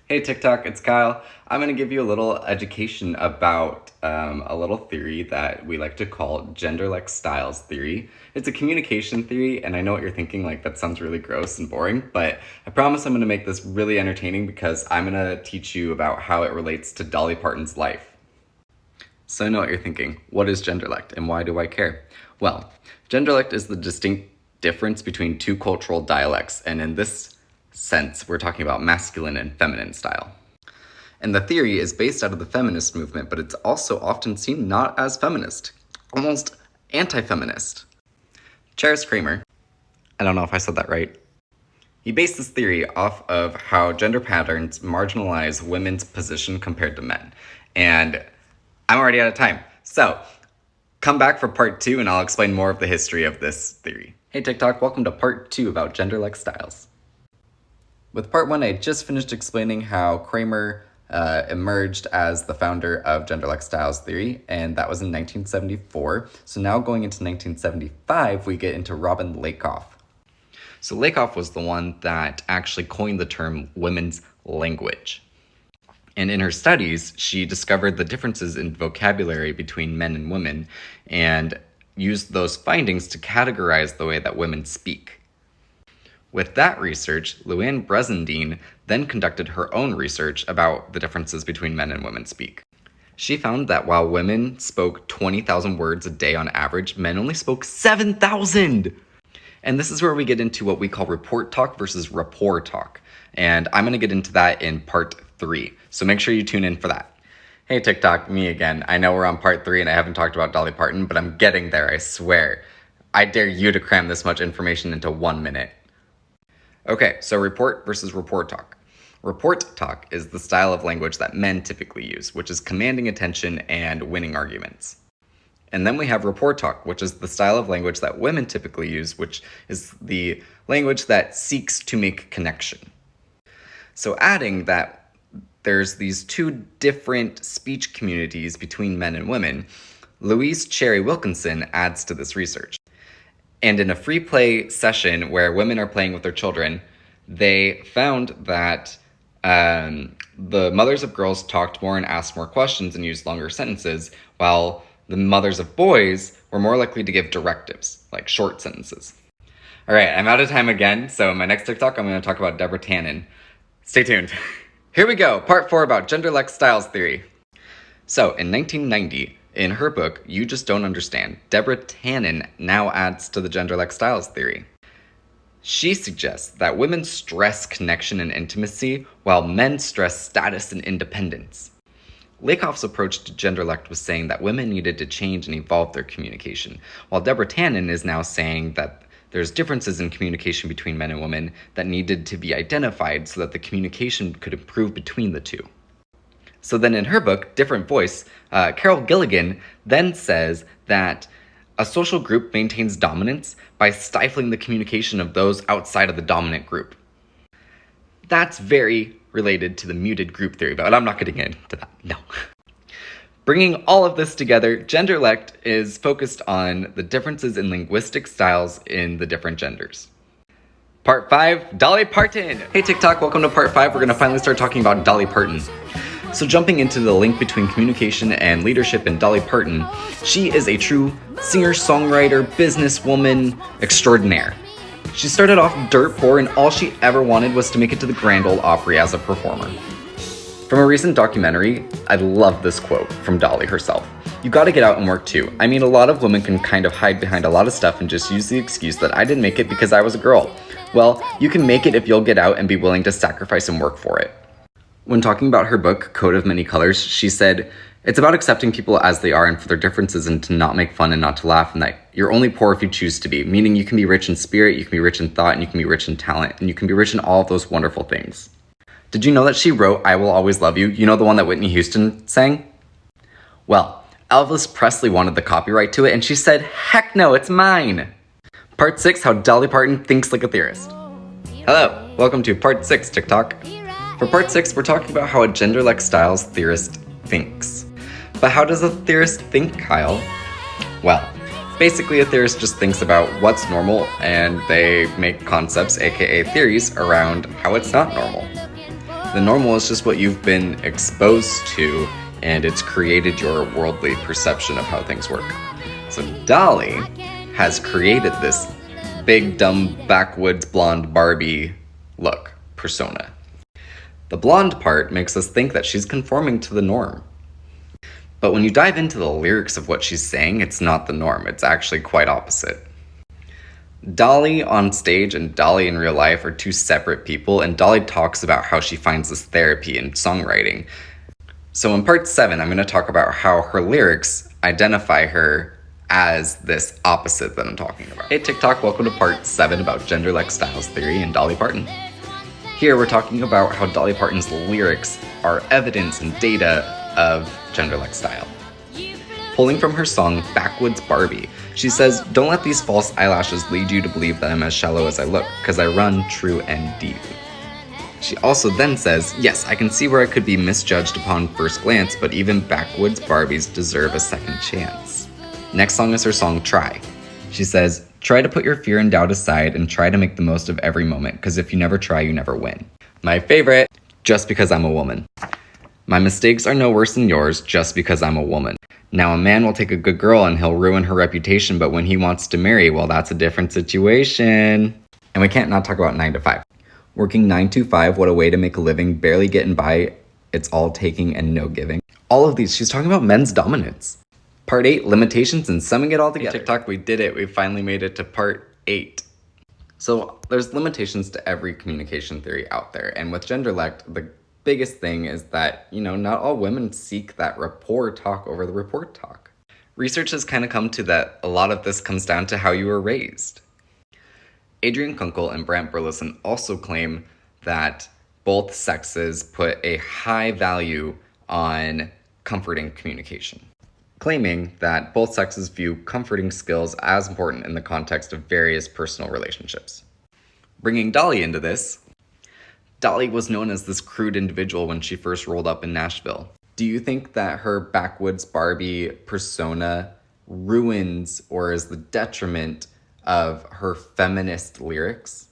Hey TikTok, it's Kyle. I'm going to give you a little education about a little theory that we like to call Genderlect styles theory. It's a communication theory, and I know what you're thinking, like that sounds really gross and boring, but I promise I'm going to make this really entertaining because I'm going to teach you about how it relates to Dolly Parton's life. So I know what you're thinking. What is Genderlect and why do I care? Well, Genderlect is the distinct difference between two cultural dialects, and in this sense, we're talking about masculine and feminine style. And the theory is based out of the feminist movement, but it's also often seen not as feminist, almost anti-feminist. Charles Kramer, I don't know if I said that right, he based this theory off of how gender patterns marginalize women's position compared to men. And I'm already out of time, so come back for part 2 and I'll explain more of the history of this theory. Hey TikTok, welcome to part 2 about Genderlect styles. With part 1, I just finished explaining how Kramer emerged as the founder of Genderlect styles theory, and that was in 1974. So now going into 1975, we get into Robin Lakoff. So Lakoff was the one that actually coined the term women's language. And in her studies, she discovered the differences in vocabulary between men and women and used those findings to categorize the way that women speak. With that research, Luann Bresendine then conducted her own research about the differences between men and women speak. She found that while women spoke 20,000 words a day on average, men only spoke 7,000! And this is where we get into what we call report talk versus rapport talk. And I'm going to get into that in part 3, so make sure you tune in for that. Hey TikTok, me again. I know we're on part 3 and I haven't talked about Dolly Parton, but I'm getting there, I swear. I dare you to cram this much information into 1 minute. Okay, so report versus rapport talk. Report talk is the style of language that men typically use, which is commanding attention and winning arguments. And then we have rapport talk, which is the style of language that women typically use, which is the language that seeks to make connection. So adding that there's these two different speech communities between men and women, Louise Cherry Wilkinson adds to this research. And in a free play session where women are playing with their children, they found that the mothers of girls talked more and asked more questions and used longer sentences, while the mothers of boys were more likely to give directives, like short sentences. All right, I'm out of time again, so in my next TikTok, I'm going to talk about Deborah Tannen. Stay tuned. Here we go, part 4 about Genderlect styles theory. So, in 1990, in her book, You Just Don't Understand, Deborah Tannen now adds to the Genderlect styles theory. She suggests that women stress connection and intimacy, while men stress status and independence. Lakoff's approach to Genderlect was saying that women needed to change and evolve their communication, while Deborah Tannen is now saying that there's differences in communication between men and women that needed to be identified so that the communication could improve between the two. So then in her book, Different Voice, Carol Gilligan then says that a social group maintains dominance by stifling the communication of those outside of the dominant group. That's very related to the muted group theory, but I'm not getting into that, no. Bringing all of this together, Genderlect is focused on the differences in linguistic styles in the different genders. Part 5, Dolly Parton! Hey TikTok, welcome to part 5. We're gonna finally start talking about Dolly Parton. So jumping into the link between communication and leadership in Dolly Parton, she is a true singer-songwriter, businesswoman extraordinaire. She started off dirt poor and all she ever wanted was to make it to the Grand Ole Opry as a performer. From a recent documentary, I love this quote from Dolly herself. "You gotta get out and work too. I mean, a lot of women can kind of hide behind a lot of stuff and just use the excuse that I didn't make it because I was a girl. Well, you can make it if you'll get out and be willing to sacrifice and work for it." When talking about her book, Coat of Many Colors, she said, "It's about accepting people as they are and for their differences and to not make fun and not to laugh, and that you're only poor if you choose to be, meaning you can be rich in spirit, you can be rich in thought, and you can be rich in talent, and you can be rich in all of those wonderful things." Did you know that she wrote I Will Always Love You? You know, the one that Whitney Houston sang? Well, Elvis Presley wanted the copyright to it, and she said, "Heck no, it's mine." Part 6, how Dolly Parton thinks like a theorist. Hello, welcome to part 6, TikTok. For part 6, we're talking about how a Genderlect styles theorist thinks. But how does a theorist think, Kyle? Well, basically a theorist just thinks about what's normal and they make concepts, aka theories, around how it's not normal. The normal is just what you've been exposed to, and it's created your worldly perception of how things work. So Dolly has created this big, dumb, backwoods, blonde Barbie look, persona. The blonde part makes us think that she's conforming to the norm. But when you dive into the lyrics of what she's saying, it's not the norm. It's actually quite opposite. Dolly on stage and Dolly in real life are two separate people, and Dolly talks about how she finds this therapy in songwriting. So in part 7, I'm going to talk about how her lyrics identify her as this opposite that I'm talking about. Hey TikTok, welcome to part 7 about Genderlect styles theory and Dolly Parton. Here we're talking about how Dolly Parton's lyrics are evidence and data of Genderlect style. Pulling from her song Backwoods Barbie, she says, "Don't let these false eyelashes lead you to believe that I'm as shallow as I look, because I run true and deep." She also then says, "Yes, I can see where I could be misjudged upon first glance, but even backwoods Barbies deserve a second chance." Next song is her song Try. She says, "Try to put your fear and doubt aside and try to make the most of every moment, because if you never try, you never win." My favorite, "Just because I'm a woman. My mistakes are no worse than yours just because I'm a woman. Now a man will take a good girl and he'll ruin her reputation, but when he wants to marry, well, that's a different situation." And we can't not talk about 9 to 5. Working 9 to 5, what a way to make a living, barely getting by, it's all taking and no giving. All of these, she's talking about men's dominance. Part 8, limitations and summing it all together. Hey, TikTok, we did it. We finally made it to part 8. So there's limitations to every communication theory out there. And with Genderlect, the biggest thing is that, not all women seek that rapport talk over the report talk. Research has kind of come to that a lot of this comes down to how you were raised. Adrian Kunkel and Brant Burleson also claim that both sexes put a high value on comforting communication, claiming that both sexes view comforting skills as important in the context of various personal relationships. Bringing Dolly into this, Dolly was known as this crude individual when she first rolled up in Nashville. Do you think that her backwoods Barbie persona ruins or is the detriment of her feminist lyrics?